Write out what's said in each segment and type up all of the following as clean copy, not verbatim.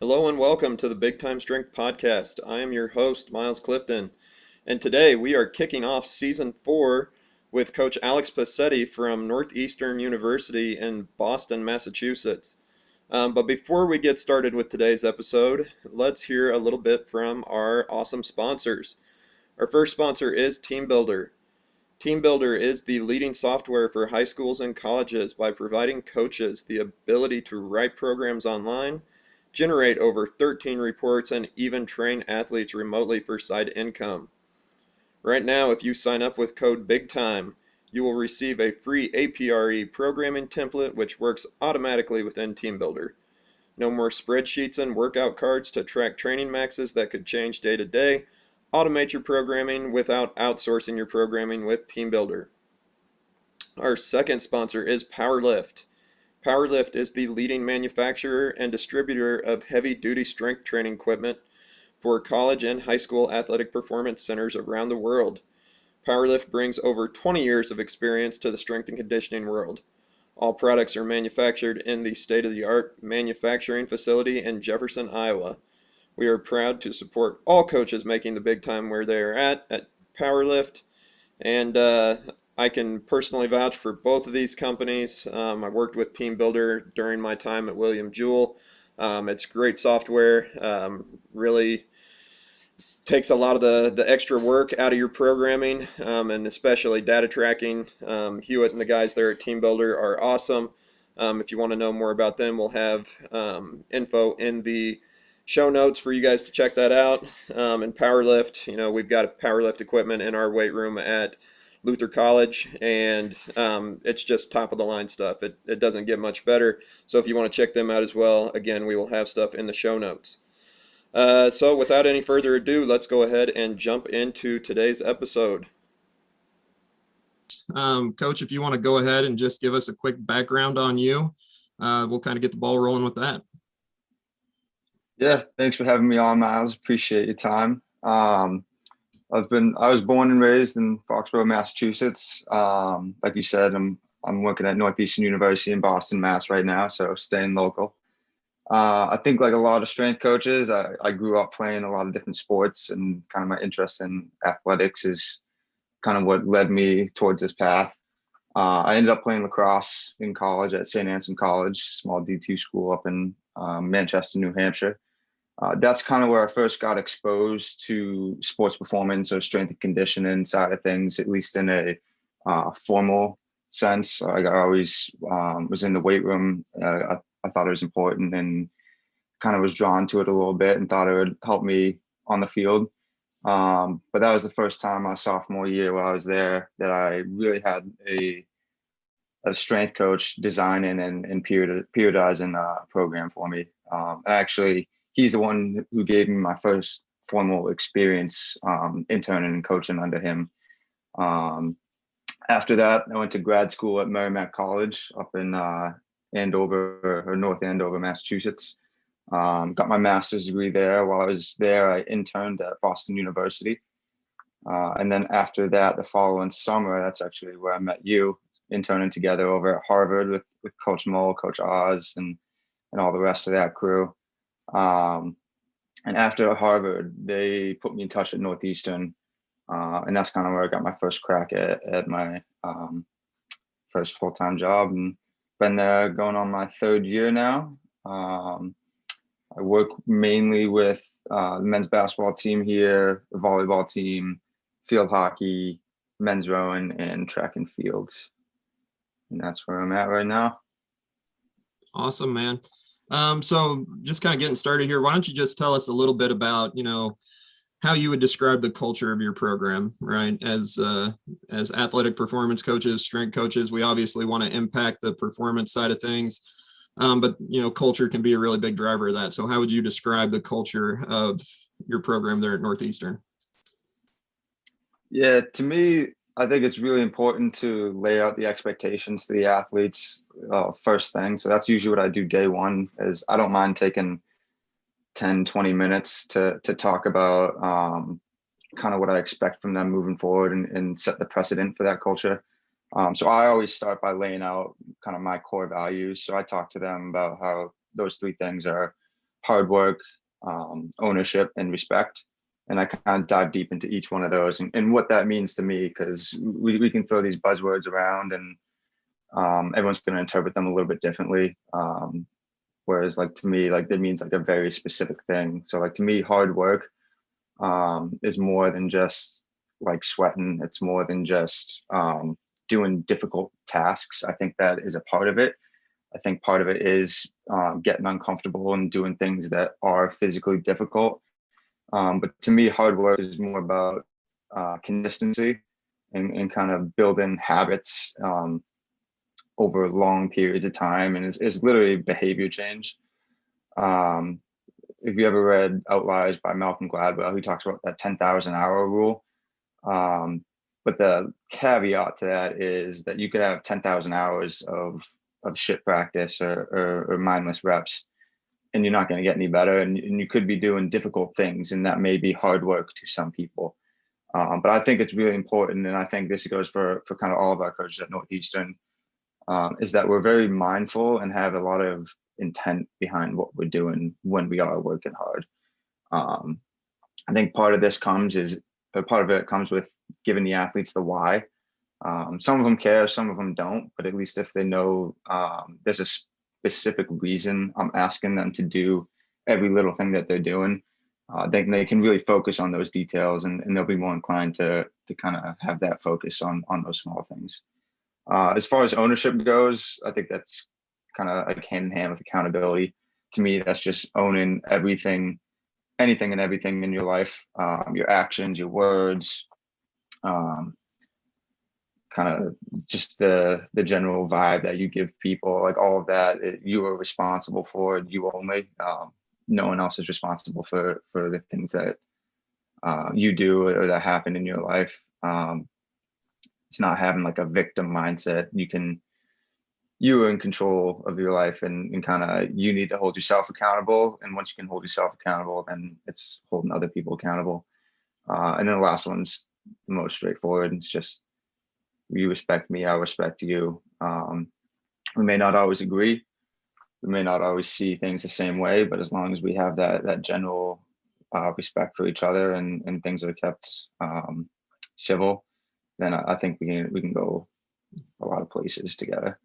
Hello and welcome to the Big Time Strength Podcast. I am your host, Miles Clifton, and today we are kicking off Season 4 with Coach Alex Pacitti from Northeastern University in Boston, Massachusetts. But before we get started with today's episode, let's hear a little bit from our awesome sponsors. Our first sponsor is TeamBuildr. TeamBuildr is the leading software for high schools and colleges by providing coaches the ability to write programs online, generate over 13 reports, and even train athletes remotely for side income. Right now, if you sign up with code BigTime, you will receive a free APRE programming template which works automatically within TeamBuildr. No more spreadsheets and workout cards to track training maxes that could change day to day. Automate your programming without outsourcing your programming with TeamBuildr. Our second sponsor is PowerLift. PowerLift is the leading manufacturer and distributor of heavy-duty strength training equipment for college and high school athletic performance centers around the world. PowerLift brings over 20 years of experience to the strength and conditioning world. All products are manufactured in the state-of-the-art manufacturing facility in Jefferson, Iowa. We are proud to support all coaches making the big time where they are at PowerLift, and I can personally vouch for both of these companies. I worked with TeamBuildr during my time at William Jewell. It's great software, really takes a lot of the extra work out of your programming, and especially data tracking. Hewitt and the guys there at TeamBuildr are awesome. If you want to know more about them, we'll have info in the show notes for you guys to check that out. And PowerLift, we've got PowerLift equipment in our weight room at Luther College, and it's just top of the line stuff. It doesn't get much better. So if you want to check them out as well, again, we will have stuff in the show notes. So without any further ado, let's go ahead and jump into today's episode. Coach, if you want to go ahead and just give us a quick background on you, we'll kind of get the ball rolling with that. Yeah, thanks for having me on, Miles. Appreciate your time. I was born and raised in Foxborough, Massachusetts. Like you said, I'm working at Northeastern University in Boston, Mass right now, so staying local. I think like a lot of strength coaches, I grew up playing a lot of different sports, and kind of my interest in athletics is kind of what led me towards this path. I ended up playing lacrosse in college at Saint Anselm College, small D2 school up in Manchester, New Hampshire. That's kind of where I first got exposed to sports performance or strength and conditioning side of things, at least in a formal sense. I always was in the weight room. I thought it was important and kind of was drawn to it a little bit and thought it would help me on the field. But that was the first time my sophomore year while I was there that I really had a strength coach designing and periodizing a program for me. Actually, he's the one who gave me my first formal experience interning and coaching under him. After that, I went to grad school at Merrimack College up in Andover, or North Andover, Massachusetts. Got my master's degree there. While I was there, I interned at Boston University. And then after that, the following summer, that's actually where I met you, interning together over at Harvard with Coach Moll, Coach Oz, and all the rest of that crew. And after Harvard, they put me in touch at Northeastern. And that's kind of where I got my first crack at my first full-time job, and been there going on my third year now. I work mainly with the men's basketball team here, the volleyball team, field hockey, men's rowing, and track and field. And that's where I'm at right now. Awesome, man. So just kind of getting started here, why don't you just tell us a little bit about, how you would describe the culture of your program, right? As athletic performance coaches, strength coaches, we obviously want to impact the performance side of things. But culture can be a really big driver of that. So how would you describe the culture of your program there at Northeastern? Yeah, to me, I think it's really important to lay out the expectations to the athletes first thing. So that's usually what I do day one, is I don't mind taking 10, 20 minutes to talk about kind of what I expect from them moving forward and set the precedent for that culture. So I always start by laying out kind of my core values. So I talk to them about how those three things are hard work, ownership, and respect. And I kind of dive deep into each one of those and what that means to me, because we can throw these buzzwords around and everyone's going to interpret them a little bit differently. Whereas like to me, like that means like a very specific thing. So like to me, hard work is more than just like sweating. It's more than just doing difficult tasks. I think that is a part of it. I think part of it is getting uncomfortable and doing things that are physically difficult. But to me, hard work is more about consistency and kind of building habits over long periods of time, and it's literally behavior change. If you ever read Outliers by Malcolm Gladwell, he talks about that 10,000 hour rule. But the caveat to that is that you could have 10,000 hours of shit practice or mindless reps, and you're not going to get any better. And you could be doing difficult things, and that may be hard work to some people. But I think it's really important, and I think this goes for kind of all of our coaches at Northeastern, is that we're very mindful and have a lot of intent behind what we're doing when we are working hard. I think part of it comes with giving the athletes the why. Some of them care, some of them don't, but at least if they know there's a specific reason I'm asking them to do every little thing that they're doing, they can really focus on those details, and they'll be more inclined to kind of have that focus on those small things. As far as ownership goes, I think that's kind of like hand in hand with accountability. To me, that's just owning everything, anything and everything in your life, your actions, your words, kind of just the general vibe that you give people, like all of that, you are responsible for, you only. No one else is responsible for the things that you do or that happen in your life. It's not having like a victim mindset. You are in control of your life, and kind of you need to hold yourself accountable. And once you can hold yourself accountable, then it's holding other people accountable. And then the last one's the most straightforward. It's just, you respect me, I respect you. We may not always agree. We may not always see things the same way, but as long as we have that general respect for each other and things are kept civil, then I think we can go a lot of places together.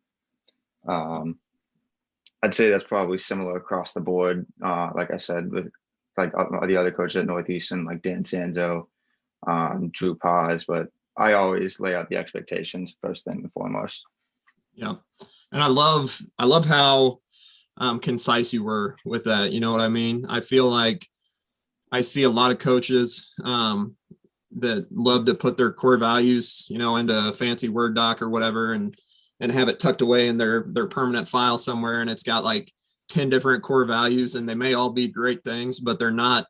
I'd say that's probably similar across the board. Like I said, with like the other coaches at Northeastern, like Dan Sanzo, Drew Paz, but I always lay out the expectations first thing and foremost. Yeah. And I love how concise you were with that. You know what I mean? I feel like I see a lot of coaches that love to put their core values, into a fancy Word doc or whatever, and have it tucked away in their permanent file somewhere. And it's got like 10 different core values, and they may all be great things, but they're not.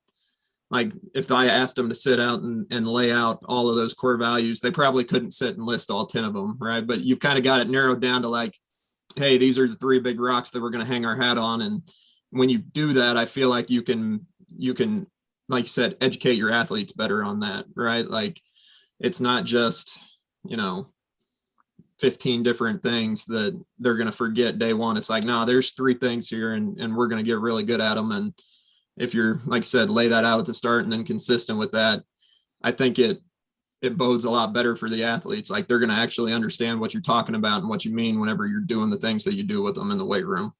Like if I asked them to sit out and lay out all of those core values, they probably couldn't sit and list all 10 of them. Right. But you've kind of got it narrowed down to like, hey, these are the 3 big rocks that we're going to hang our hat on. And when you do that, I feel like you can, like you said, educate your athletes better on that. Right. Like it's not just, 15 different things that they're going to forget day one. It's like, no, there's 3 things here, and we're going to get really good at them. And if you're, like I said, lay that out at the start and then consistent with that, I think it bodes a lot better for the athletes. Like they're going to actually understand what you're talking about and what you mean whenever you're doing the things that you do with them in the weight room.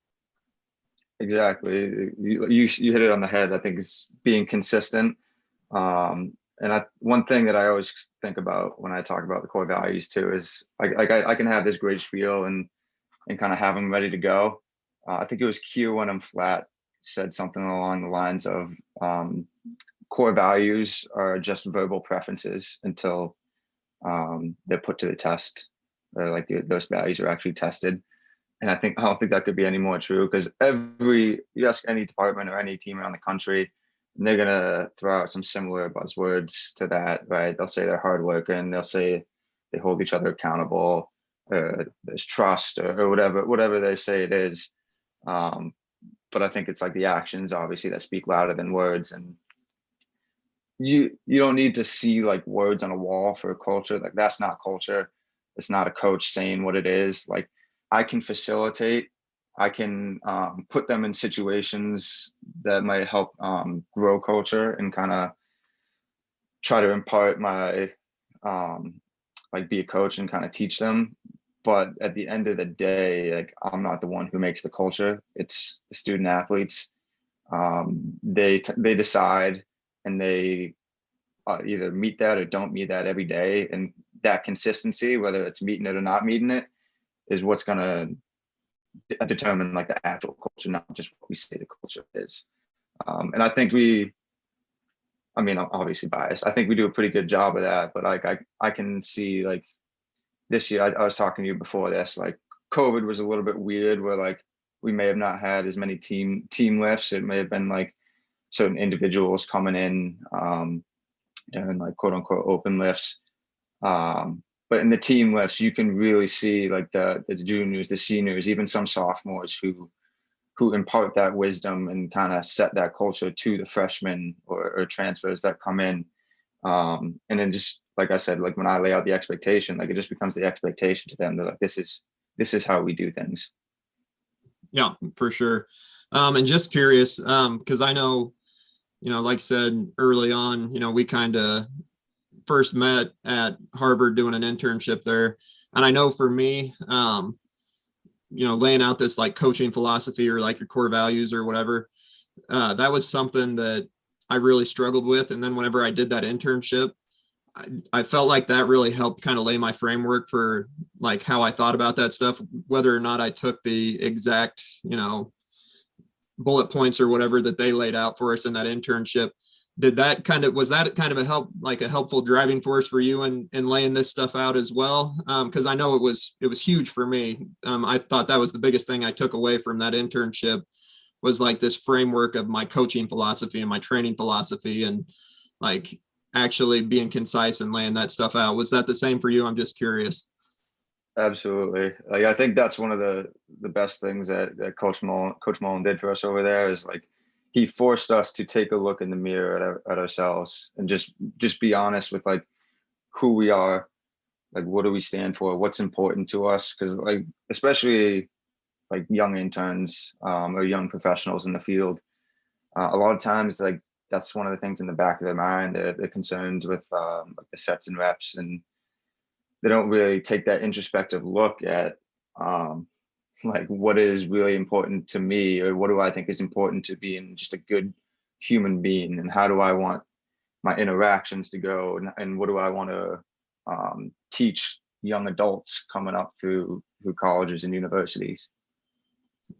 Exactly. You hit it on the head. I think it's being consistent. And one thing that I always think about when I talk about the core values too is I can have this great spiel and kind of have them ready to go. I think it was Q when I'm flat said something along the lines of core values are just verbal preferences until they're put to the test, or like those values are actually tested. And I don't think that could be any more true, because you ask any department or any team around the country, and they're gonna throw out some similar buzzwords to that, right? They'll say they're hard working, they'll say they hold each other accountable, there's trust or whatever they say it is. But I think it's like the actions obviously that speak louder than words, and you don't need to see like words on a wall for a culture. Like that's not culture. It's not a coach saying what it is. Like I can facilitate I can put them in situations that might help grow culture and kind of try to impart my like be a coach and kind of teach them. But at the end of the day, like I'm not the one who makes the culture. It's the student athletes. They decide, and they either meet that or don't meet that every day. And that consistency, whether it's meeting it or not meeting it, is what's going to determine like the actual culture, not just what we say the culture is. And I think I mean, I'm obviously biased. I think we do a pretty good job of that, but like I can see like this year, I was talking to you before this, like COVID was a little bit weird where like we may have not had as many team lifts. It may have been like certain individuals coming in and like quote unquote open lifts. But in the team lifts, you can really see like the juniors, the seniors, even some sophomores who impart that wisdom and kind of set that culture to the freshmen or transfers that come in. And then just like I said, like when I lay out the expectation, like it just becomes the expectation to them. They're like, this is how we do things. Yeah, for sure. And just curious, because I know, like I said early on, we kind of first met at Harvard doing an internship there. And I know for me, laying out this like coaching philosophy or like your core values or whatever, that was something that I really struggled with. And then whenever I did that internship, I felt like that really helped kind of lay my framework for like how I thought about that stuff, whether or not I took the exact, bullet points or whatever that they laid out for us in that internship. Was that kind of a helpful driving force for you in laying this stuff out as well? Because I know it was huge for me. I thought that was the biggest thing I took away from that internship was like this framework of my coaching philosophy and my training philosophy and like actually being concise and laying that stuff out. Was that the same for you? I'm just curious. Absolutely. Like I think that's one of the best things that Coach Mullen did for us over there is like he forced us to take a look in the mirror at ourselves and just be honest with like who we are, like what do we stand for, what's important to us, because like especially like young interns or young professionals in the field, a lot of times like that's one of the things in the back of their mind. They're concerned with like the sets and reps, and they don't really take that introspective look at like what is really important to me, or what do I think is important to being just a good human being, and how do I want my interactions to go, and what do I want to teach young adults coming up through colleges and universities.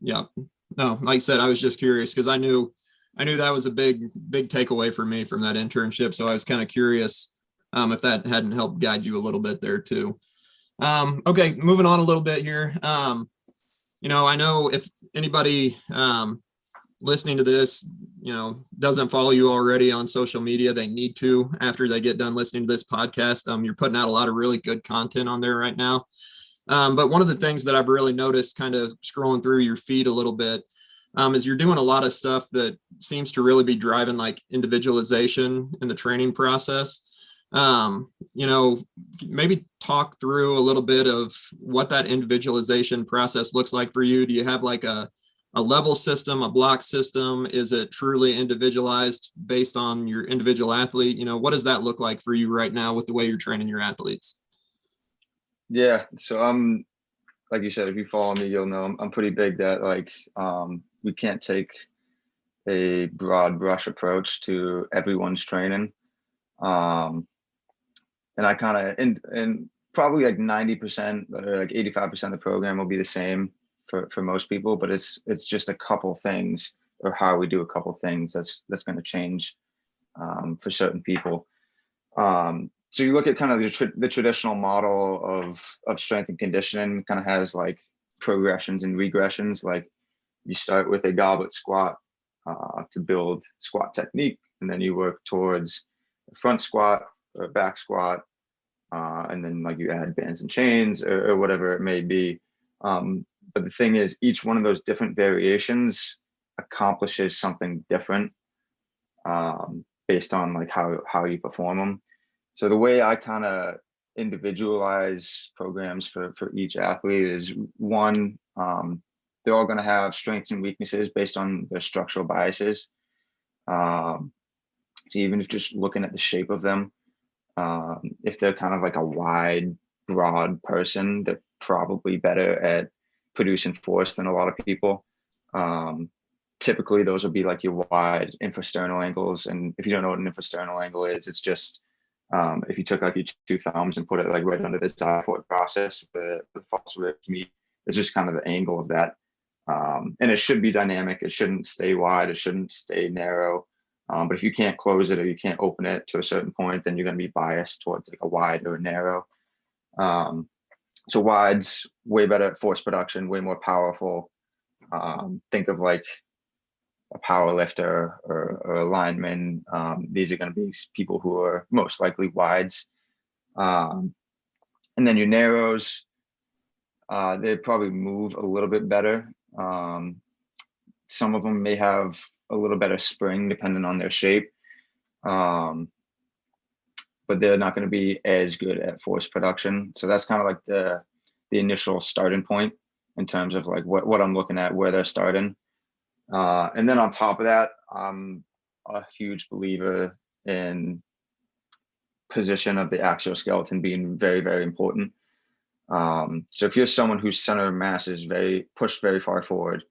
Yeah, no, like I said, I was just curious because I knew that was a big takeaway for me from that internship. So I was kind of curious if that hadn't helped guide you a little bit there too. Okay, moving on a little bit here. I know if anybody listening to this, doesn't follow you already on social media, they need to after they get done listening to this podcast. You're putting out a lot of really good content on there right now. But one of the things that I've really noticed kind of scrolling through your feed a little bit is you're doing a lot of stuff that seems to really be driving like individualization in the training process. Maybe talk through a little bit of what that individualization process looks like for you. Do you have like a level system, a block system? Is it truly individualized based on your individual athlete? What does that look like for you right now with the way you're training your athletes? Yeah, so I'm like you said, if you follow me, you'll know I'm pretty big that like we can't take a broad brush approach to everyone's training. And I kind of and probably like 90% or like 85% of the program will be the same for most people, but it's just a couple things, or how we do a couple things that's going to change for certain people. So you look at kind of the traditional model of strength and conditioning kind of has like progressions and regressions. Like you start with a goblet squat to build squat technique, and then you work towards a front squat or a back squat, and then like you add bands and chains or whatever it may be. But the thing is, each one of those different variations accomplishes something different based on like how you perform them. So the way I kind of individualize programs for each athlete is one, they're all going to have strengths and weaknesses based on their structural biases. So even if just looking at the shape of them, if they're kind of like a wide, broad person, they're probably better at producing force than a lot of people. Typically, those would be like your wide infrasternal angles. And if you don't know what an infrasternal angle is, it's just if you took like your two thumbs and put it like right under the xiphoid process where the false ribs meet, it's just kind of the angle of that. And it should be dynamic. It shouldn't stay wide. It shouldn't stay narrow. But if you can't close it or you can't open it to a certain point, then you're going to be biased towards like a wide or a narrow. So wide's way better at force production, way more powerful. Think of like a power lifter or a lineman. These are going to be people who are most likely wides. And then your narrows, they probably move a little bit better. Some of them may have a little better spring depending on their shape. But they're not going to be as good at force production. So that's kind of like the initial starting point in terms of like what I'm looking at, where they're starting. And then on top of that, I'm a huge believer in position of the axial skeleton being very, very important. So if you're someone whose center of mass is pushed very far forward,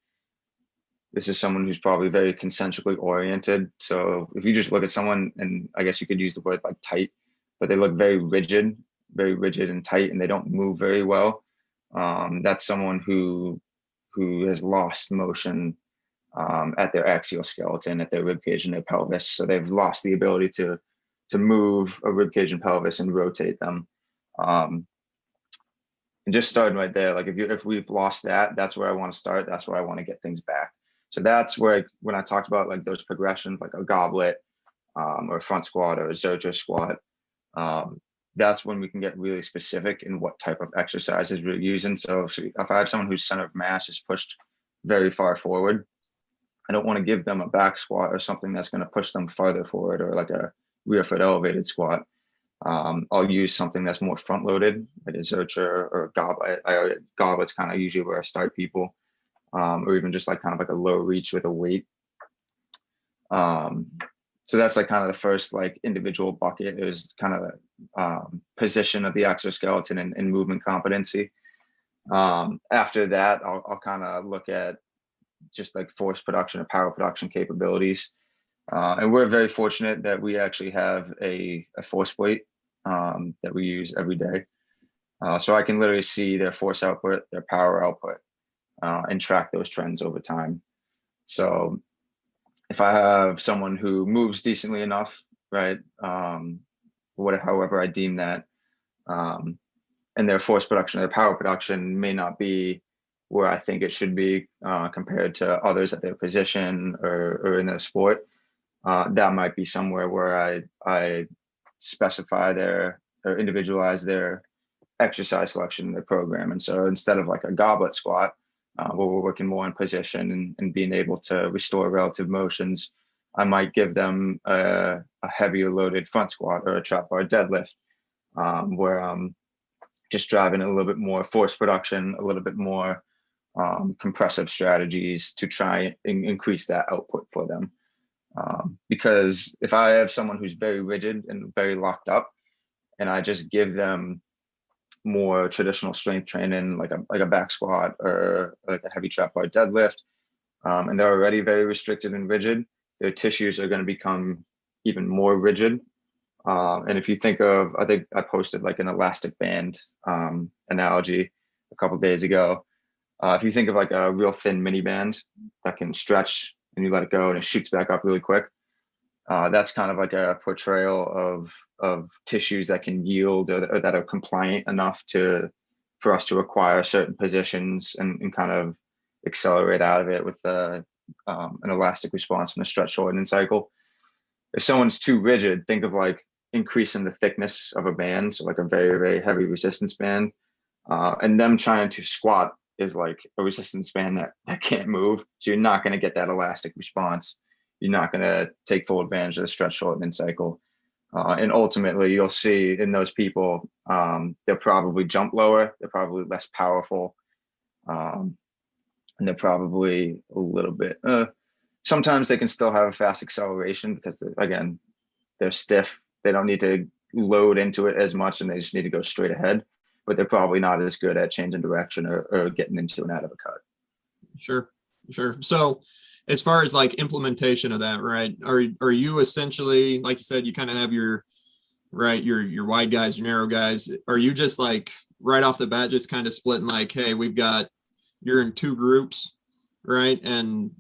this is someone who's probably very concentrically oriented. So if you just look at someone, and I guess you could use the word like tight, but they look very rigid and tight, and they don't move very well. That's someone who has lost motion at their axial skeleton, at their rib cage and their pelvis. So they've lost the ability to move a rib cage and pelvis and rotate them. And just starting right there, like if we've lost that, that's where I want to start. That's where I want to get things back. So that's where when I talked about like those progressions, like a goblet or a front squat or a Zercher squat, that's when we can get really specific in what type of exercises we're using. So if I have someone whose center of mass is pushed very far forward, I don't want to give them a back squat or something that's going to push them farther forward, or like a rear foot elevated squat. I'll use something that's more front loaded, like a Zercher or a goblet. Goblet's kind of usually where I start people, or even just like kind of like a low reach with a weight. So that's like kind of the first like individual bucket. It was kind of the position of the exoskeleton and movement competency. After that, I'll kind of look at just like force production or power production capabilities. And we're very fortunate that we actually have a force plate that we use every day. So I can literally see their force output, their power output, and track those trends over time. So if I have someone who moves decently enough, right, however I deem that, and their force production or their power production may not be where I think it should be compared to others at their position or in their sport, that might be somewhere where I specify or individualize their exercise selection in their program. And so instead of like a goblet squat, where we're working more in position and being able to restore relative motions, I might give them a heavier loaded front squat or a trap bar deadlift, where I'm just driving a little bit more force production, a little bit more compressive strategies to try and increase that output for them. Because if I have someone who's very rigid and very locked up, and I just give them more traditional strength training, like a back squat or like a heavy trap bar deadlift, and they're already very restricted and rigid, their tissues are going to become even more rigid. And if you think of, I think I posted like an elastic band analogy a couple of days ago. If you think of like a real thin mini band that can stretch and you let it go and it shoots back up really quick, that's kind of like a portrayal of tissues that can yield or that are compliant enough for us to acquire certain positions and kind of accelerate out of it with an elastic response from the stretch shortening cycle. If someone's too rigid, think of like increasing the thickness of a band, so like a very, very heavy resistance band, and them trying to squat is like a resistance band that can't move. So you're not going to get that elastic response. You're not going to take full advantage of the stretch shortening cycle. And ultimately, you'll see in those people, they'll probably jump lower. They're probably less powerful. and they're probably a little bit, sometimes they can still have a fast acceleration because again, they're stiff. They don't need to load into it as much, and they just need to go straight ahead, but they're probably not as good at changing direction or getting into and out of a cut. Sure. So as far as like implementation of that, right, are you essentially, like you said, you kind of have your wide guys, your narrow guys. Are you just like right off the bat just kind of splitting like, hey, you're in two groups, right? And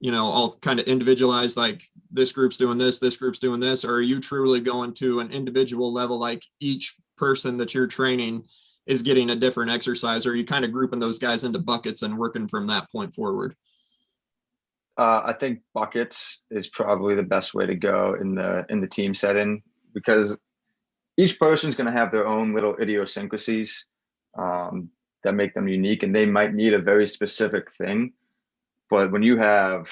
I'll kind of individualize, like this group's doing this group's doing this, or are you truly going to an individual level, like each person that you're training is getting a different exercise, or are you kind of grouping those guys into buckets and working from that point forward? I think buckets is probably the best way to go in the team setting, because each person's going to have their own little idiosyncrasies that make them unique, and they might need a very specific thing. But when you have,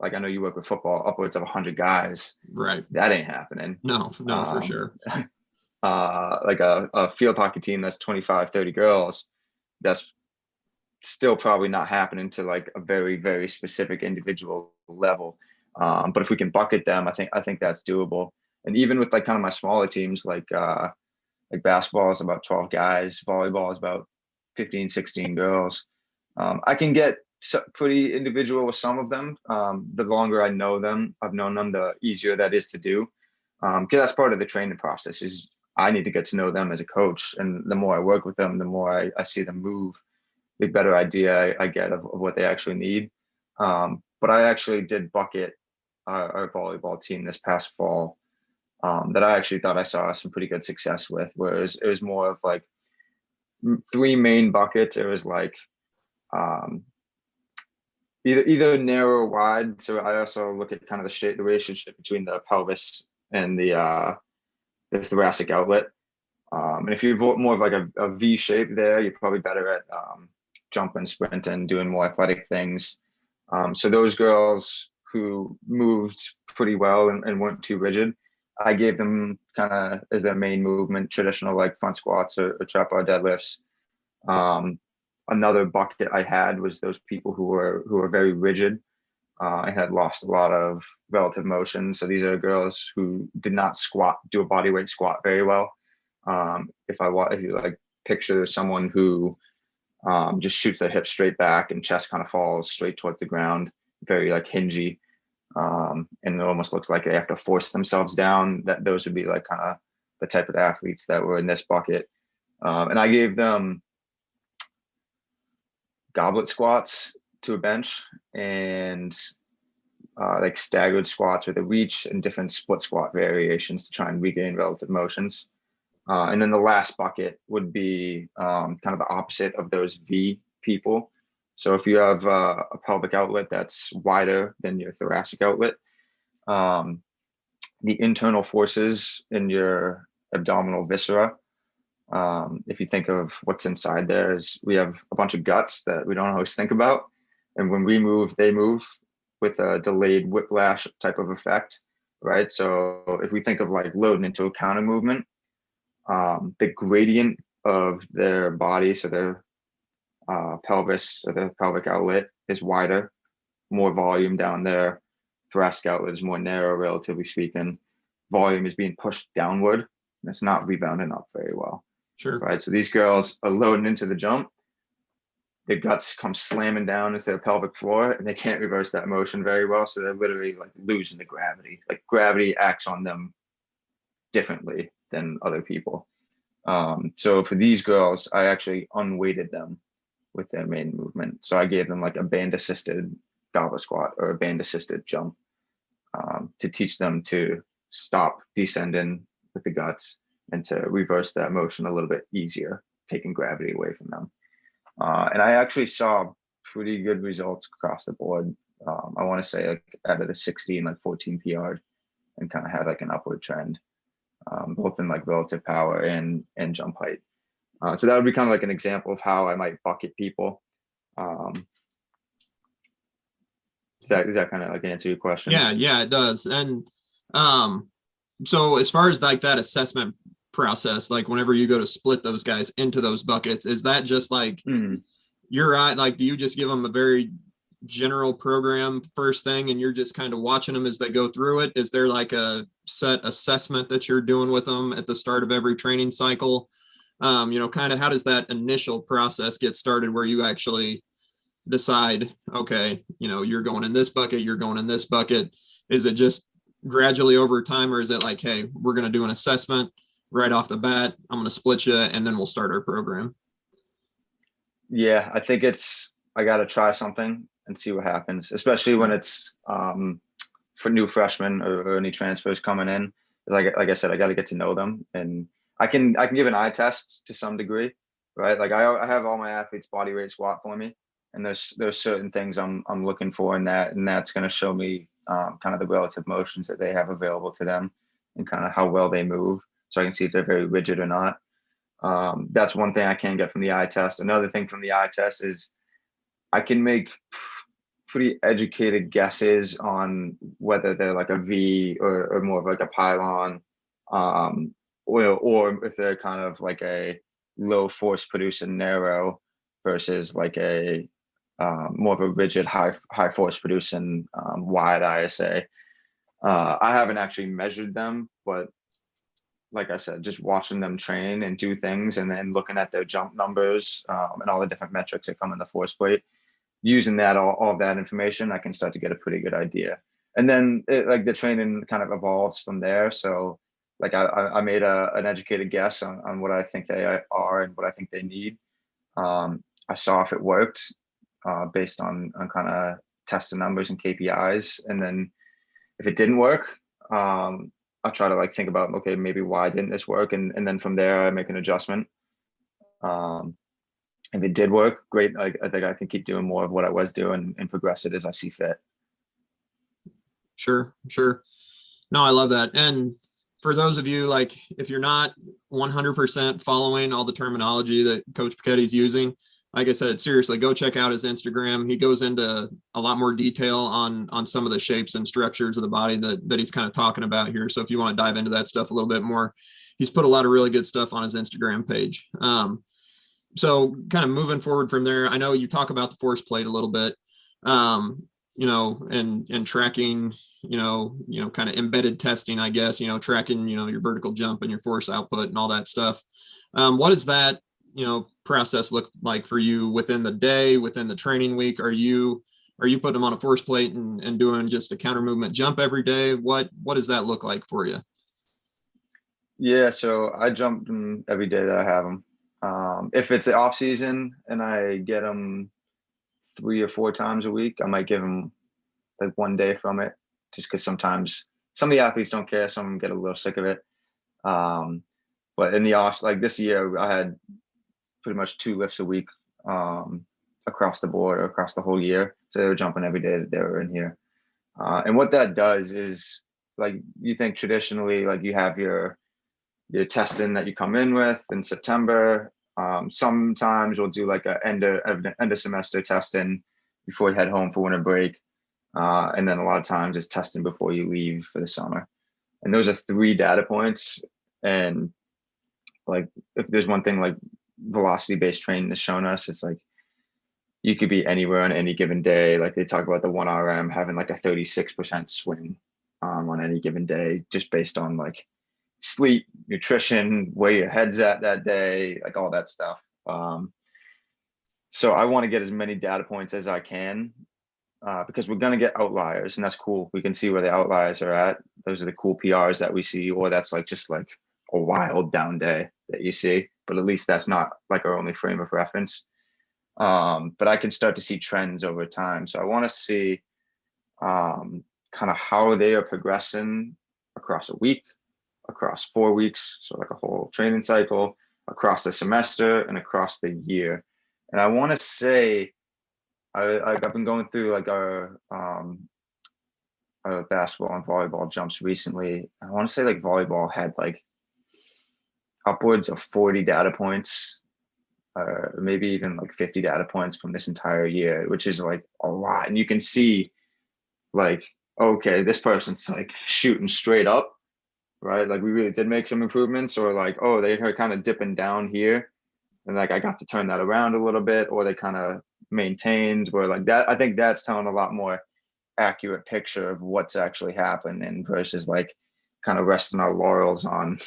like, I know you work with football, upwards of 100 guys, right? That ain't happening. No, for sure. Like a field hockey team that's 25, 30 girls, that's still probably not happening to like a very, very specific individual level. But if we can bucket them, I think that's doable. And even with like kind of my smaller teams, like basketball is about 12 guys, volleyball is about 15, 16 girls. I can get pretty individual with some of them. The longer I've known them, the easier that is to do. Because that's part of the training process, is I need to get to know them as a coach. And the more I work with them, the more I see them move, the better idea I get of what they actually need. But I actually did bucket our volleyball team this past fall, that I actually thought I saw some pretty good success with, whereas it was more of like 3 main buckets. It was like either narrow or wide. So I also look at kind of the relationship between the pelvis and the thoracic outlet. And if you're more of like a V shape there, you're probably better at jumping, sprinting, doing more athletic things. So those girls who moved pretty well and weren't too rigid, I gave them kind of as their main movement, traditional like front squats or trap bar deadlifts. Another bucket I had was those people who were very rigid and had lost a lot of relative motion. So these are girls who did not do a body weight squat very well. If you like picture someone who just shoots their hips straight back and chest kind of falls straight towards the ground, very like hingy, and it almost looks like they have to force themselves down, those would be like kind of the type of athletes that were in this bucket. And I gave them goblet squats to a bench and like staggered squats with a reach and different split squat variations to try and regain relative motions. And then the last bucket would be kind of the opposite of those V people. So if you have a pelvic outlet that's wider than your thoracic outlet, the internal forces in your abdominal viscera, if you think of what's inside there, is we have a bunch of guts that we don't always think about. And when we move, they move with a delayed whiplash type of effect, right? So if we think of like loading into a counter movement, the gradient of their body, so their pelvis or the pelvic outlet is wider, more volume down there. Thoracic outlet is more narrow, relatively speaking. Volume is being pushed downward, and it's not rebounding up very well. Sure. Right. So these girls are loading into the jump. Their guts come slamming down into their pelvic floor, and they can't reverse that motion very well. So they're literally like losing the gravity. Like gravity acts on them differently than other people. So for these girls, I actually unweighted them with their main movement. So I gave them like a band assisted goblet squat or a band assisted jump to teach them to stop descending with the guts and to reverse that motion a little bit easier, taking gravity away from them. And I actually saw pretty good results across the board. I want to say like out of the 16, like 14 PR'd and kind of had like an upward trend, both in like relative power and jump height. So that would be kind of like an example of how I might bucket people. Does that kind of like answer your question? Yeah, it does. And so as far as like that assessment process, like whenever you go to split those guys into those buckets, is that just like you're right. Like, do you just give them a very general program first thing and you're just kind of watching them as they go through it? Is there like a set assessment that you're doing with them at the start of every training cycle? Kind of how does that initial process get started where you actually decide, okay, you're going in this bucket, you're going in this bucket? Is it just gradually over time, or is it like, hey, we're going to do an assessment right off the bat, I'm going to split you, and then we'll start our program? Yeah, I think I got to try something and see what happens, especially when it's for new freshmen or any transfers coming in. Like I said, I got to get to know them, and I can give an eye test to some degree, right? Like I have all my athletes body weight squat for me, and there's certain things I'm looking for in that, and that's going to show me kind of the relative motions that they have available to them and kind of how well they move, so I can see if they're very rigid or not. That's one thing I can get from the eye test. Another thing from the eye test is I can make pretty educated guesses on whether they're like a V or more of like a pylon, or if they're kind of like a low force producing narrow versus like a more of a rigid high force producing wide ISA. I haven't actually measured them, but like I said, just watching them train and do things, and then looking at their jump numbers and all the different metrics that come in the force plate, using that all of that information, I can start to get a pretty good idea. And then like the training kind of evolves from there. So like I made an educated guess on what I think they are and what I think they need. I saw if it worked based on kind of testing numbers and KPIs. And then if it didn't work, I'll try to like think about, okay, maybe why didn't this work? And then from there, I make an adjustment. If it did work, great. I think I can keep doing more of what I was doing and progress it as I see fit. Sure. No, I love that. And for those of you, like, if you're not 100% following all the terminology that Coach Pacetti's using, like I said, seriously, go check out his Instagram. He goes into a lot more detail on some of the shapes and structures of the body that he's kind of talking about here. So if you want to dive into that stuff a little bit more, he's put a lot of really good stuff on his Instagram page. So kind of moving forward from there, I know you talk about the force plate a little bit, and tracking, kind of embedded testing, I guess, tracking, your vertical jump and your force output and all that stuff. What does that, process look like for you within the day, within the training week? Are you putting them on a force plate and doing just a counter movement jump every day? What does that look like for you? Yeah, so I jump them every day that I have them. If it's the off season and I get them 3 or 4 times a week, I might give them like one day from it, just because sometimes some of the athletes don't care. Some of them get a little sick of it. But in the off, like this year, I had pretty much 2 lifts a week across the board, across the whole year. So they were jumping every day that they were in here. And what that does is, like, you think traditionally, like you have your testing that you come in with in September. Sometimes we'll do like a end of semester testing before you head home for winter break. And then a lot of times it's testing before you leave for the summer. And those are 3 data points. And like, if there's one thing like velocity-based training has shown us, it's like you could be anywhere on any given day. Like they talk about the 1RM having like a 36% swing on any given day, just based on like sleep, nutrition, where your head's at that day, like all that stuff. So I want to get as many data points as I can, because we're going to get outliers, and that's cool. We can see where the outliers are at. Those are the cool PRs that we see, or that's like just like a wild down day that you see, but at least that's not like our only frame of reference. But I can start to see trends over time. So I want to see kind of how they are progressing across a week, across 4 weeks, so like a whole training cycle, across the semester, and across the year. And I want to say, I've been going through like our basketball and volleyball jumps recently. I want to say like volleyball had like upwards of 40 data points, maybe even like 50 data points from this entire year, which is like a lot. And you can see like, okay, this person's like shooting straight up, right? Like we really did make some improvements, or like, oh, they are kind of dipping down here. and like I got to turn that around a little bit, or they kind of maintained, where like that. I think that's telling a lot more accurate picture of what's actually happened, and versus like kind of resting our laurels on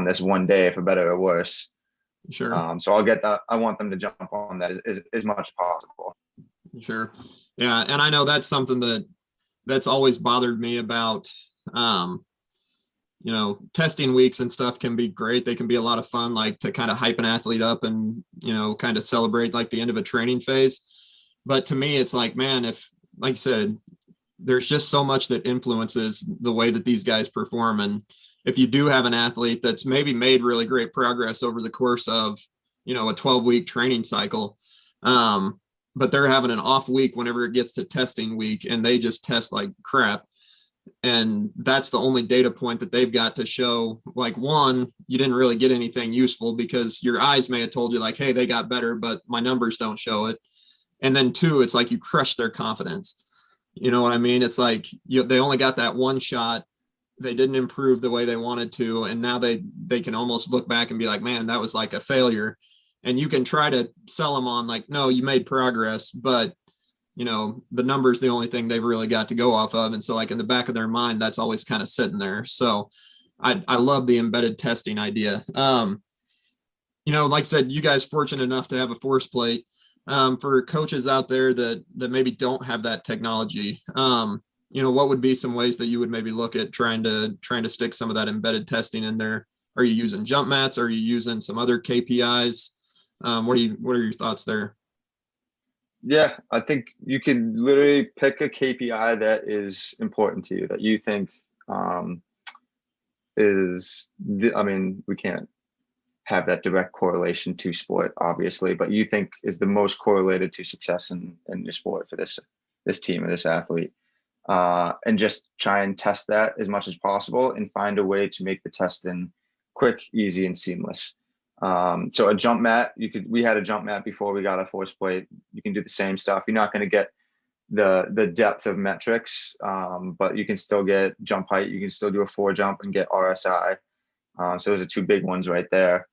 this one day, for better or worse. Sure. So I'll get that. I want them to jump on that as much as possible. Sure. Yeah. And I know that's something that's always bothered me about, testing weeks and stuff can be great. They can be a lot of fun, like to kind of hype an athlete up and, kind of celebrate like the end of a training phase. But to me, it's like, man, if, like you said, there's just so much that influences the way that these guys perform. And if you do have an athlete that's maybe made really great progress over the course of, a 12-week training cycle, but they're having an off week whenever it gets to testing week, and they just test like crap. And that's the only data point that they've got to show, like, one, you didn't really get anything useful because your eyes may have told you like, hey, they got better, but my numbers don't show it. And then two, it's like you crush their confidence. You know what I mean? It's like they only got that one shot. They didn't improve the way they wanted to. And now they can almost look back and be like, man, that was like a failure. And you can try to sell them on like, no, you made progress, but the number's the only thing they've really got to go off of. And so like in the back of their mind, that's always kind of sitting there. So I love the embedded testing idea. Like I said, you guys fortunate enough to have a force plate. For coaches out there that maybe don't have that technology, what would be some ways that you would maybe look at trying to stick some of that embedded testing in there? Are you using jump mats? Are you using some other KPIs? What are your thoughts there? Yeah, I think you can literally pick a KPI that is important to you, that you think we can't have that direct correlation to sport, obviously, but you think is the most correlated to success in your sport for this team or this athlete. And just try and test that as much as possible and find a way to make the testing quick, easy, and seamless. So a jump mat, we had a jump mat before we got a force plate. You can do the same stuff. You're not going to get the depth of metrics, but you can still get jump height. You can still do a 4 jump and get RSI. So those are 2 big ones right there.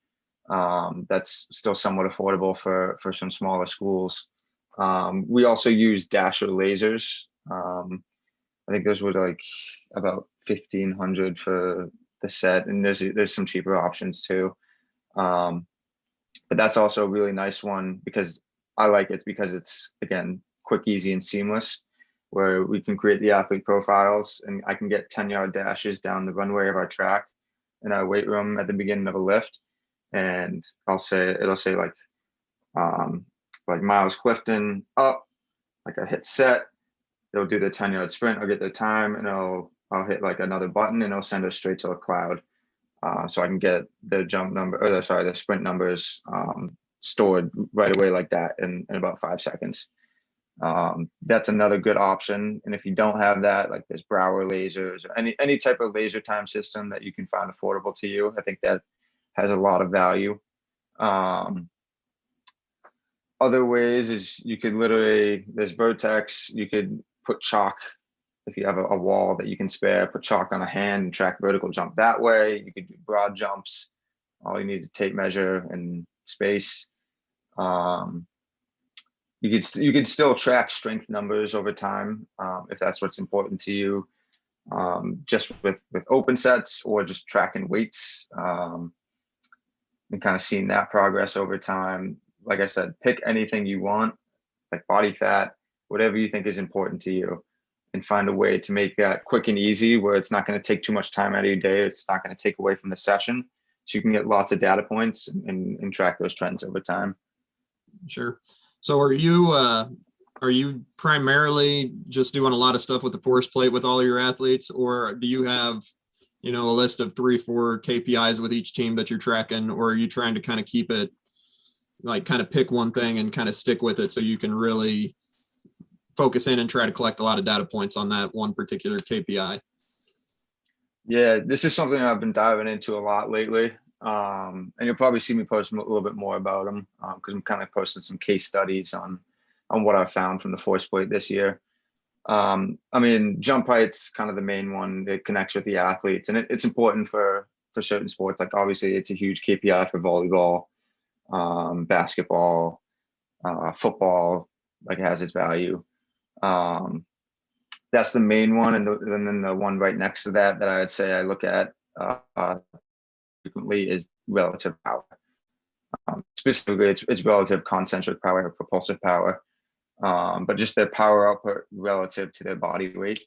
That's still somewhat affordable for some smaller schools. We also use Dasher lasers. I think those were like about 1,500 for the set, and there's some cheaper options too. But that's also a really nice one because I like it because it's, again, quick, easy, and seamless, where we can create the athlete profiles and I can get 10-yard dashes down the runway of our track in our weight room at the beginning of a lift. And it'll say like Miles Clifton up, like I hit set, it'll do the 10-yard sprint, I'll get the time, and I'll hit like another button and it'll send us straight to a cloud. So I can get the the sprint numbers stored right away like that in about 5 seconds. That's another good option. And if you don't have that, like there's Brower lasers or any type of laser time system that you can find affordable to you, I think that has a lot of value. Other ways is you could there's Vertex, you could put chalk. If you have a wall that you can spare, put chalk on a hand and track vertical jump that way. You could do broad jumps. All you need is a tape measure and space. You could still track strength numbers over time if that's what's important to you. Just with open sets or just tracking weights and kind of seeing that progress over time. Like I said, pick anything you want, like body fat, whatever you think is important to you, and find a way to make that quick and easy where it's not going to take too much time out of your day. It's not going to take away from the session. So you can get lots of data points and track those trends over time. Sure. So are you primarily just doing a lot of stuff with the force plate with all your athletes, or do you have, a list of 3-4 KPIs with each team that you're tracking, or are you trying to kind of keep it like kind of pick one thing and kind of stick with it so you can really focus in and try to collect a lot of data points on that one particular KPI? Yeah, this is something I've been diving into a lot lately. And you'll probably see me post a little bit more about them because I'm kind of posting some case studies on what I've found from the force plate this year. Jump height's kind of the main one that connects with the athletes, and it's important for certain sports. Like obviously it's a huge KPI for volleyball. basketball, football, like it has its value. That's the main one, and then the one right next to that I would say I look at frequently is relative power. Specifically, it's relative concentric power or propulsive power, but just their power output relative to their body weight.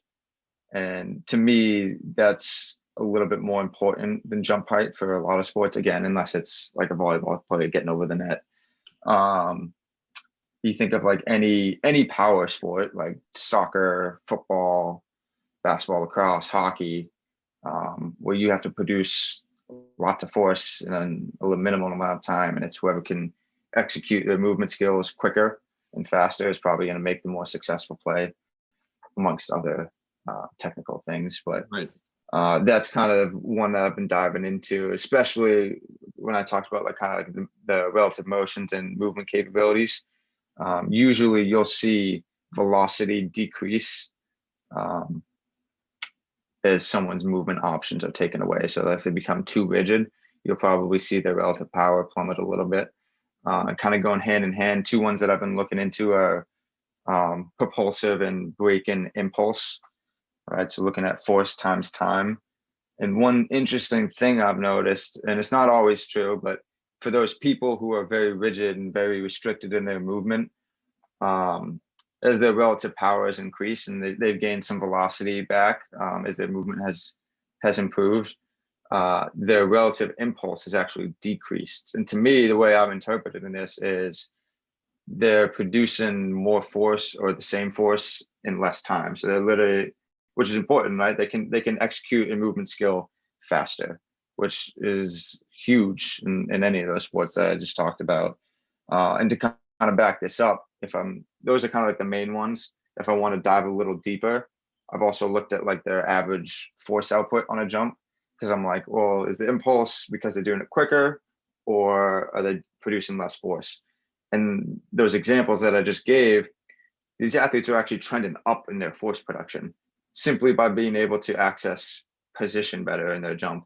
And to me, that's a little bit more important than jump height for a lot of sports. Again, unless it's like a volleyball player getting over the net. You think of like any power sport, like soccer, football, basketball, lacrosse, hockey, where you have to produce lots of force in a minimal amount of time, and it's whoever can execute their movement skills quicker and faster is probably going to make the more successful play, amongst other technical things. But Right. That's kind of one that I've been diving into, especially when I talked about like kind of like the relative motions and movement capabilities. Usually you'll see velocity decrease as someone's movement options are taken away. So if they become too rigid, you'll probably see their relative power plummet a little bit. Kind of going hand in hand. Two ones that I've been looking into are propulsive and brake and impulse. Right, so looking at force times time. And one interesting thing I've noticed, and it's not always true, but for those people who are very rigid and very restricted in their movement, as their relative power has increased and they've gained some velocity back as their movement has improved, their relative impulse has actually decreased. And to me, the way I'm interpreting this is they're producing more force or the same force in less time. So they're literally, which is important, right? They can execute a movement skill faster, which is huge in any of those sports that I just talked about. And to kind of back this up, those are kind of like the main ones. If I want to dive a little deeper, I've also looked at like their average force output on a jump, because I'm like, well, is the impulse because they're doing it quicker, or are they producing less force? And those examples that I just gave, these athletes are actually trending up in their force production simply by being able to access position better in their jump,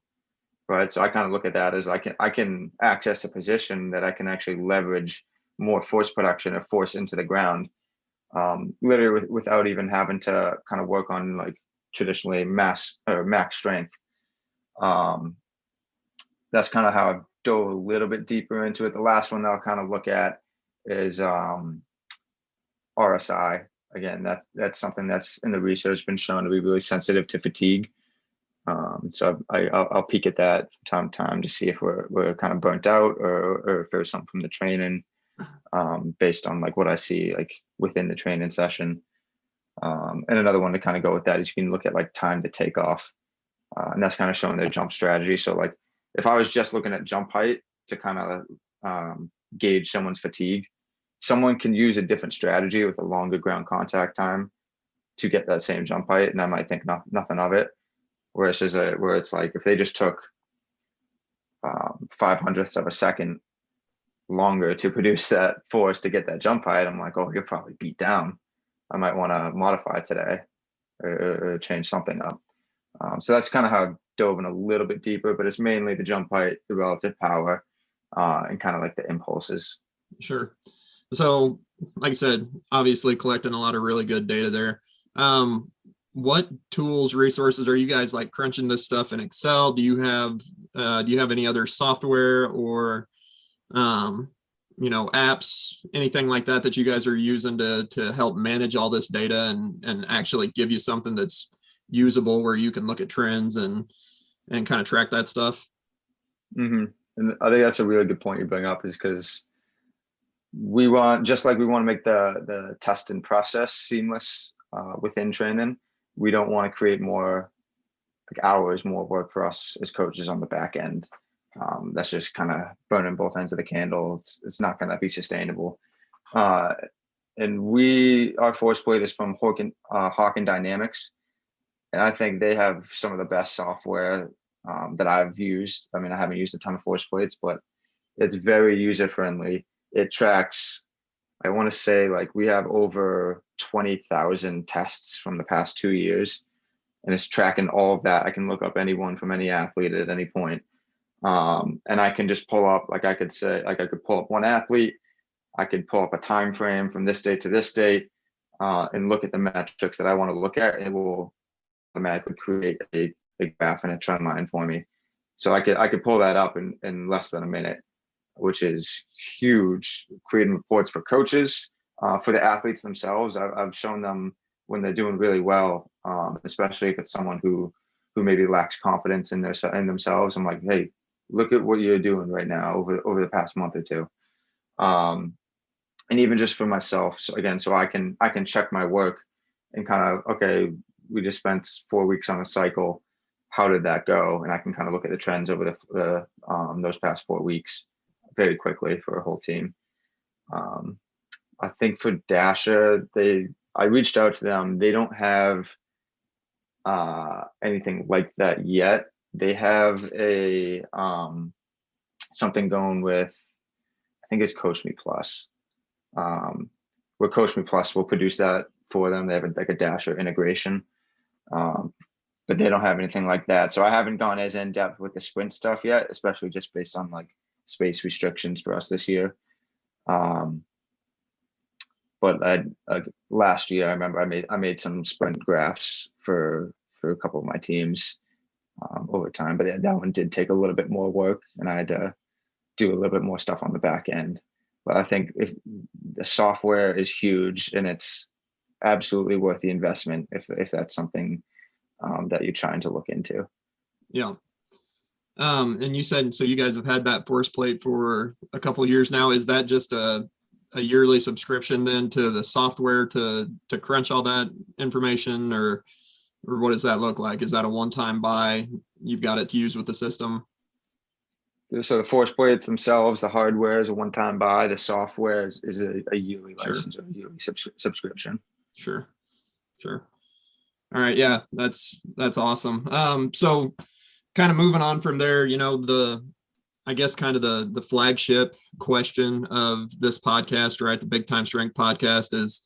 right? So I kind of look at that as I can access a position that I can actually leverage more force production or force into the ground, literally without even having to kind of work on like traditionally max strength. That's kind of how I've dove a little bit deeper into it. The last one that I'll kind of look at is RSI. Again, that's something that's in the research been shown to be really sensitive to fatigue. So I'll peek at that from time to time to see if we're kind of burnt out or if there's something from the training, based on like what I see like within the training session. And another one to kind of go with that is you can look at like time to take off, and that's kind of showing their jump strategy. So like if I was just looking at jump height to kind of gauge someone's fatigue, someone can use a different strategy with a longer ground contact time to get that same jump height, and I might think nothing of it. Whereas where it's like if they just took 5/100ths of a second longer to produce that force to get that jump height, I'm like, oh, you're probably beat down. I might want to modify today or change something up. So that's kind of how I've dove in a little bit deeper, but it's mainly the jump height, the relative power, and kind of like the impulses. Sure. So, like I said, obviously collecting a lot of really good data there. What tools, resources are you guys like crunching this stuff in Excel? Do you have any other software or apps, anything like that you guys are using to help manage all this data and actually give you something that's usable where you can look at trends and kind of track that stuff? Mm-hmm. And I think that's a really good point you bring up, is because we want to make the test and process seamless within training. We don't want to create more work for us as coaches on the back end. That's just kind of burning both ends of the candle. It's not going to be sustainable. And our force plate is from Hawken Dynamics, and I think they have some of the best software that I've used. I mean, I haven't used a ton of force plates, but it's very user friendly. It tracks, I want to say, like we have over 20,000 tests from the past 2 years, and it's tracking all of that. I can look up anyone from any athlete at any point. And I can just pull up, like I could say, like I could pull up one athlete, I could pull up a time frame from this date to this date, and look at the metrics that I want to look at. It will automatically create a graph and a trend line for me. So I could pull that up in less than a minute, which is huge. Creating reports for coaches, for the athletes themselves. I've shown them when they're doing really well, especially if it's someone who maybe lacks confidence in themselves. I'm like, hey, look at what you're doing right now over the past month or two. And even just for myself, so again, so I can check my work and kind of, okay, we just spent 4 weeks on a cycle. How did that go? And I can kind of look at the trends over the those past 4 weeks very quickly for a whole team. I think for Dasha, I reached out to them. They don't have anything like that yet. They have a something going with, I think it's Coach Me Plus, where Coach Me Plus will produce that for them. They have like a Dasher integration, but they don't have anything like that. So I haven't gone as in depth with the sprint stuff yet, especially just based on like space restrictions for us this year. But last year, I remember I made some sprint graphs for a couple of my teams over time, but that one did take a little bit more work, and I had to do a little bit more stuff on the back end. But I think if the software is huge, and it's absolutely worth the investment if that's something that you're trying to look into. Yeah. And you said, so you guys have had that force plate for a couple of years now. Is that just a yearly subscription then to the software to crunch all that information, or what does that look like? Is that a one-time buy? You've got it to use with the system? So the force plates themselves, the hardware is a one-time buy. The software is a yearly license, or a yearly subscription. Sure. All right. Yeah, that's awesome. So kind of moving on from there, I guess kind of the flagship question of this podcast, right? The Big Time Strength podcast is,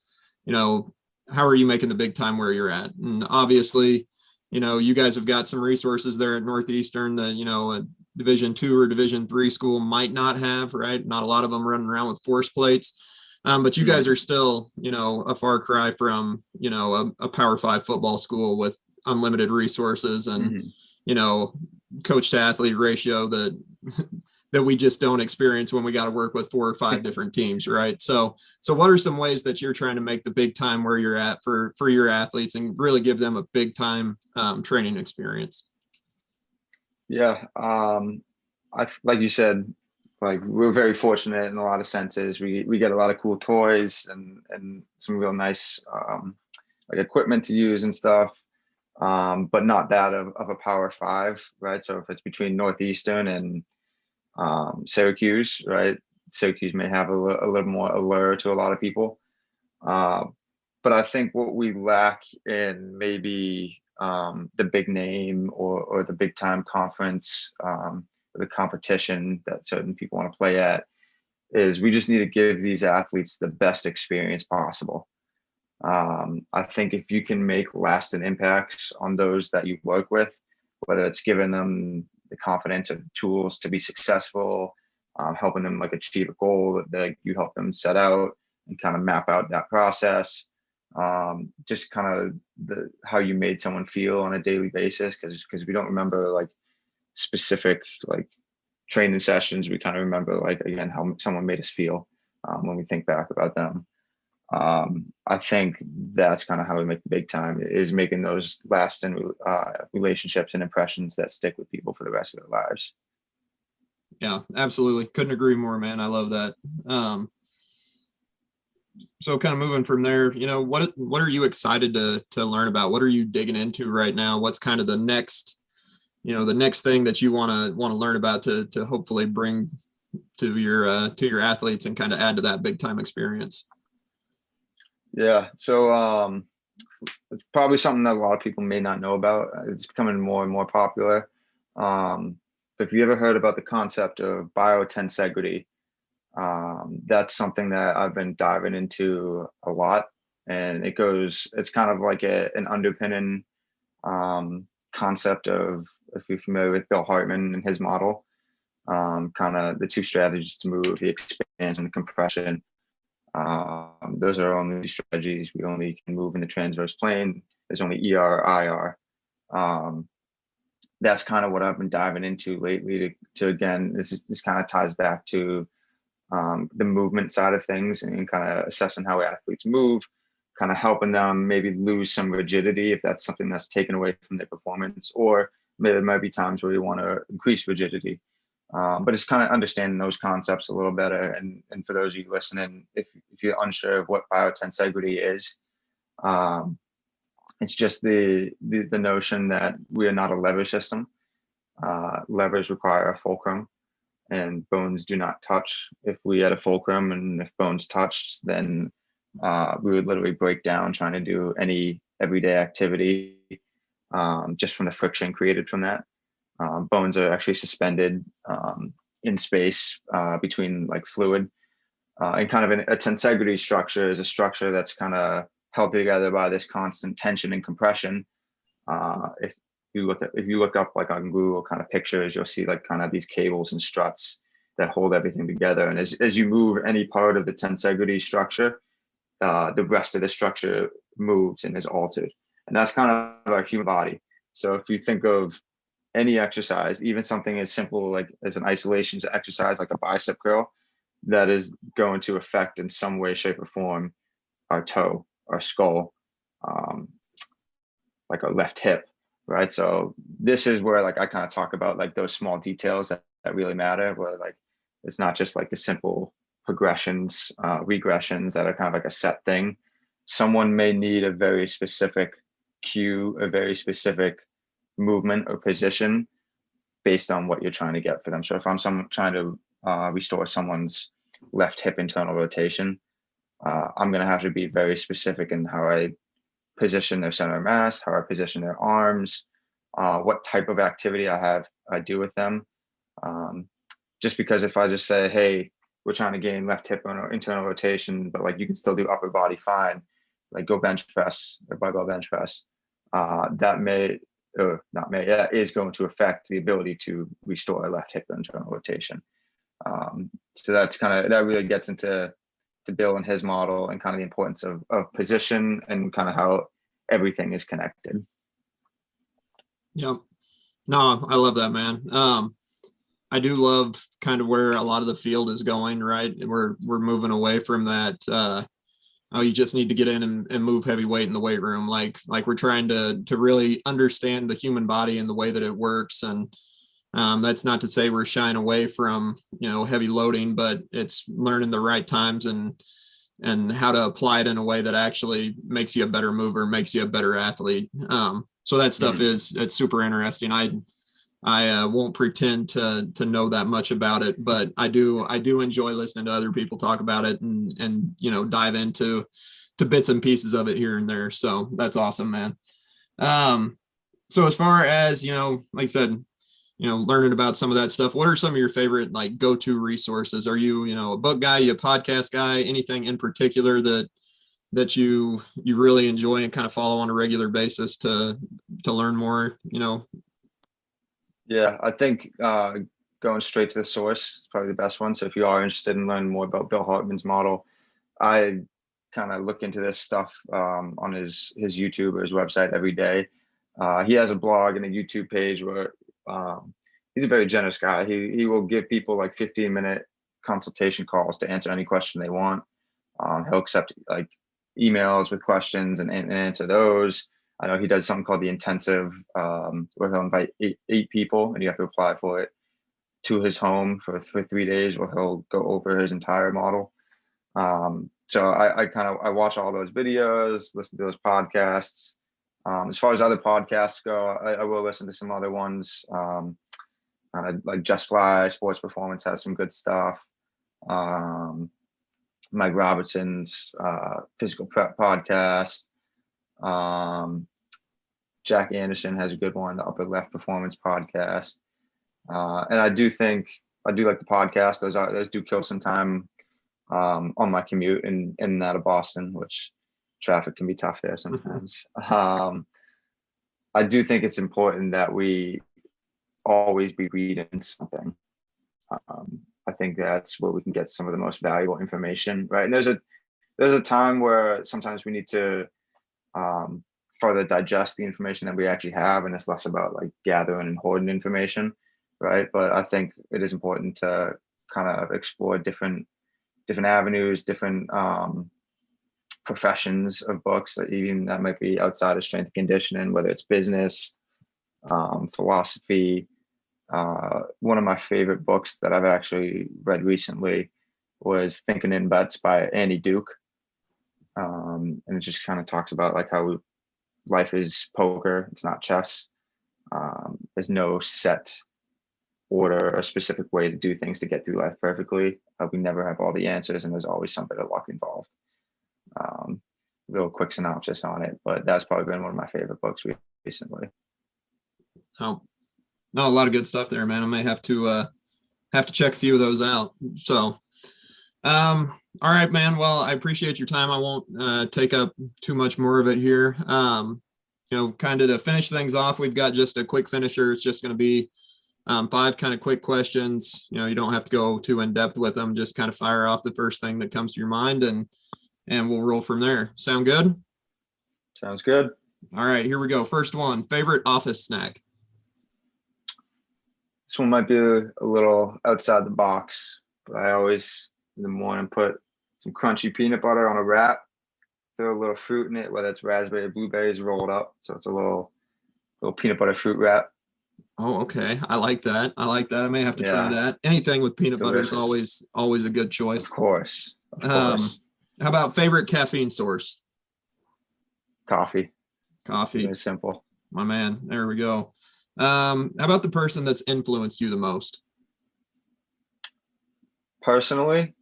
how are you making the big time where you're at? And obviously, you guys have got some resources there at Northeastern that, a Division II or Division III school might not have, right? Not a lot of them running around with force plates. But you guys are still, a far cry from, a Power 5 football school with unlimited resources and, coach to athlete ratio that we just don't experience when we got to work with 4 or 5 different teams, right? So what are some ways that you're trying to make the big time where you're at for your athletes and really give them a big time training experience? Yeah, like you said, like we're very fortunate in a lot of senses. We get a lot of cool toys and some real nice like equipment to use and stuff. But not that of a Power 5, right? So if it's between Northeastern and Syracuse, right? Syracuse may have a little more allure to a lot of people. But I think what we lack in maybe the big name or the big time conference, or the competition that certain people want to play at, is we just need to give these athletes the best experience possible. I think if you can make lasting impacts on those that you work with, whether it's giving them the confidence or tools to be successful, helping them like achieve a goal that you help them set out and kind of map out that process, just kind of how you made someone feel on a daily basis, because we don't remember like specific like training sessions. We kind of remember like, again, how someone made us feel when we think back about them. I think that's kind of how we make the big time, is making those lasting relationships and impressions that stick with people for the rest of their lives. Yeah, absolutely. Couldn't agree more, man. I love that. So kind of moving from there, what are you excited to learn about? What are you digging into right now? What's kind of the next thing that you want to learn about to hopefully bring to your athletes and kind of add to that big time experience? Yeah. So it's probably something that a lot of people may not know about. It's becoming more and more popular. But if you ever heard about the concept of biotensegrity, that's something that I've been diving into a lot. And it's kind of like an underpinning concept of, if you're familiar with Bill Hartman and his model, kind of the two strategies to move, the expansion and compression. Those are only strategies. We only can move in the transverse plane. There's only ER or IR. That's kind of what I've been diving into lately to again, this kind of ties back to the movement side of things and kind of assessing how athletes move, kind of helping them maybe lose some rigidity if that's something that's taken away from their performance, or maybe there might be times where you want to increase rigidity. But it's kind of understanding those concepts a little better. And for those of you listening, if you're unsure of what biotensegrity is, it's just the notion that we are not a lever system. Levers require a fulcrum, and bones do not touch. If we had a fulcrum and if bones touched, then we would literally break down trying to do any everyday activity just from the friction created from that. Bones are actually suspended in space between like fluid, and kind of a tensegrity structure is a structure that's kind of held together by this constant tension and compression. If you look up like on Google kind of pictures, you'll see like kind of these cables and struts that hold everything together. And as you move any part of the tensegrity structure, the rest of the structure moves and is altered. And that's kind of our human body. So if you think of any exercise, even something as simple like as an isolation exercise, like a bicep curl, that is going to affect in some way, shape, or form our toe, our skull, like our left hip, right? So this is where like I kind of talk about like those small details that really matter, where like it's not just like the simple progressions, regressions that are kind of like a set thing. Someone may need a very specific cue, a very specific movement or position based on what you're trying to get for them. So if I'm trying to restore someone's left hip internal rotation, I'm going to have to be very specific in how I position their center of mass, how I position their arms, what type of activity I do with them. Just because if I just say, hey, we're trying to gain left hip internal rotation, but like you can still do upper body fine, like go bench press or barbell bench press, that is going to affect the ability to restore a left hip internal rotation. So that really gets into Bill and his model and kind of the importance of position and kind of how everything is connected. Yep. No, I love that, man. I do love kind of where a lot of the field is going, right? We're moving away from that. You just need to get in and move heavy weight in the weight room. Like we're trying to really understand the human body and the way that it works. And that's not to say we're shying away from, heavy loading, but it's learning the right times and how to apply it in a way that actually makes you a better mover, makes you a better athlete. So that stuff it's super interesting. I won't pretend to know that much about it, but I do enjoy listening to other people talk about it and dive into bits and pieces of it here and there. So that's awesome, man. So as far as, like I said, learning about some of that stuff, what are some of your favorite like go-to resources? Are you, a book guy, you a podcast guy, anything in particular that you really enjoy and kind of follow on a regular basis to learn more, Yeah, I think going straight to the source is probably the best one. So if you are interested in learning more about Bill Hartman's model, I kind of look into this stuff on his YouTube or his website every day. He has a blog and a YouTube page where he's a very generous guy. He will give people like 15-minute consultation calls to answer any question they want. He'll accept like emails with questions and answer those. I know he does something called the intensive, where he'll invite eight people and you have to apply for it to his home for 3 days, where he'll go over his entire model. So I watch all those videos, listen to those podcasts. As far as other podcasts go, I will listen to some other ones. Like Just Fly Sports Performance has some good stuff. Mike Robertson's Physical Prep podcast. Jack Anderson has a good one, the Upper Left Performance podcast. And I do like the podcast. Those do kill some time on my commute in and out of Boston, which traffic can be tough there sometimes. I do think it's important that we always be reading something. I think that's where we can get some of the most valuable information, right? And there's a time where sometimes we need to further digest the information that we actually have, and it's less about like gathering and hoarding information, right? But I think it is important to kind of explore different avenues, different professions of books that even that might be outside of strength and conditioning, whether it's business, philosophy. One of my favorite books that I've actually read recently was Thinking in Bets by Annie Duke. And it just kind of talks about like how life is poker, it's not chess. There's no set order or specific way to do things to get through life perfectly. We never have all the answers, and there's always some bit of luck involved. Little quick synopsis on it, but that's probably been one of my favorite books recently. Oh, no, a lot of good stuff there, man. I may have to check a few of those out. So, all right, man. Well, I appreciate your time. I won't take up too much more of it here. Kind of to finish things off, we've got just a quick finisher. It's just going to be 5 kind of quick questions. You don't have to go too in depth with them. Just kind of fire off the first thing that comes to your mind, and we'll roll from there. Sound good? Sounds good. All right, here we go. First one, favorite office snack? This one might be a little outside the box, but I always in the morning put some crunchy peanut butter on a wrap, throw a little fruit in it, whether it's raspberry or blueberries rolled up. So it's a little peanut butter fruit wrap. Oh, okay. I like that. I may have to try that. Anything with peanut butter is always a good choice. Of course. How about favorite caffeine source? Coffee. Very simple. My man. There we go. How about the person that's influenced you the most? Personally,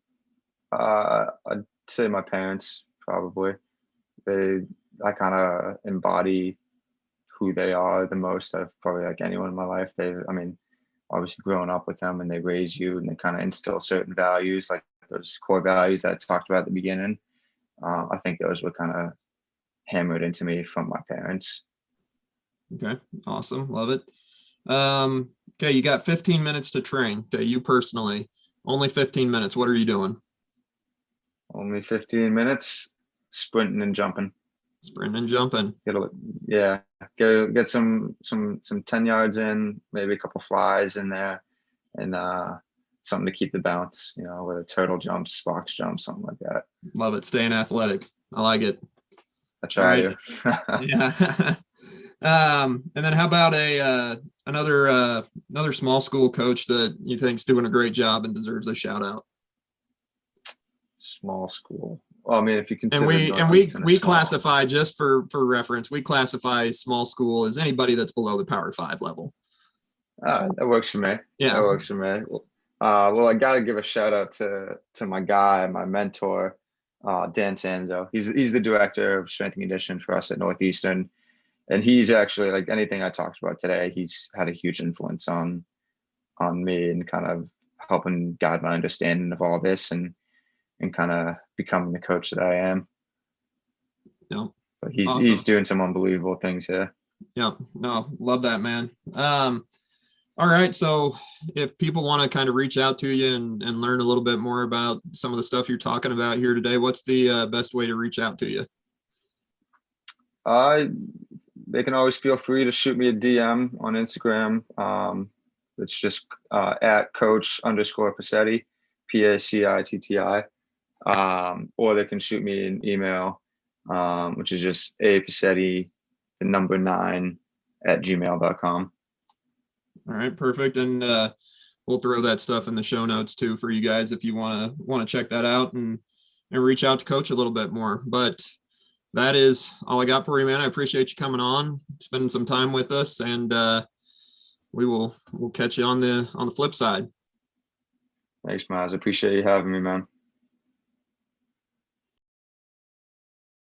I'd say my parents, probably. I kind of embody who they are the most out of probably like anyone in my life. Obviously growing up with them, and they raise you and they kind of instill certain values, like those core values that I talked about at the beginning. I think those were kind of hammered into me from my parents. Okay, awesome. Love it. Okay, you got 15 minutes to train. Okay, you personally, only 15 minutes. What are you doing? Only 15 minutes, sprinting and jumping. Get some 10 yards in, maybe a couple flies in there, and something to keep the bounce, whether turtle jumps, box jumps, something like that. Love it. Staying athletic. I like it. I try to. Yeah. And then how about another small school coach that you think's doing a great job and deserves a shout out? Small school. Well, if you consider, and we classify, just for reference, we classify small school as anybody that's below the Power 5 level. That works for me. Yeah, that works for me. Well, I got to give a shout out to my guy, my mentor, Dan Sanzo. He's the director of strength and conditioning for us at Northeastern, and he's actually, like anything I talked about today, he's had a huge influence on me and kind of helping guide my understanding of all this and kind of becoming the coach that I am. No, but he's doing some unbelievable things here. Yeah, no, love that, man. All right, so if people want to kind of reach out to you and learn a little bit more about some of the stuff you're talking about here today, what's the best way to reach out to you? They can always feel free to shoot me a DM on Instagram. It's just at coach_Pacitti, Pacitti. Or they can shoot me an email, which is just Pacitti, 9 @gmail.com. All right, perfect. And we'll throw that stuff in the show notes too for you guys if you want to check that out and reach out to Coach a little bit more. But that is all I got for you, man. I appreciate you coming on, spending some time with us, and we'll catch you on the flip side. Thanks, Miles. I appreciate you having me, man.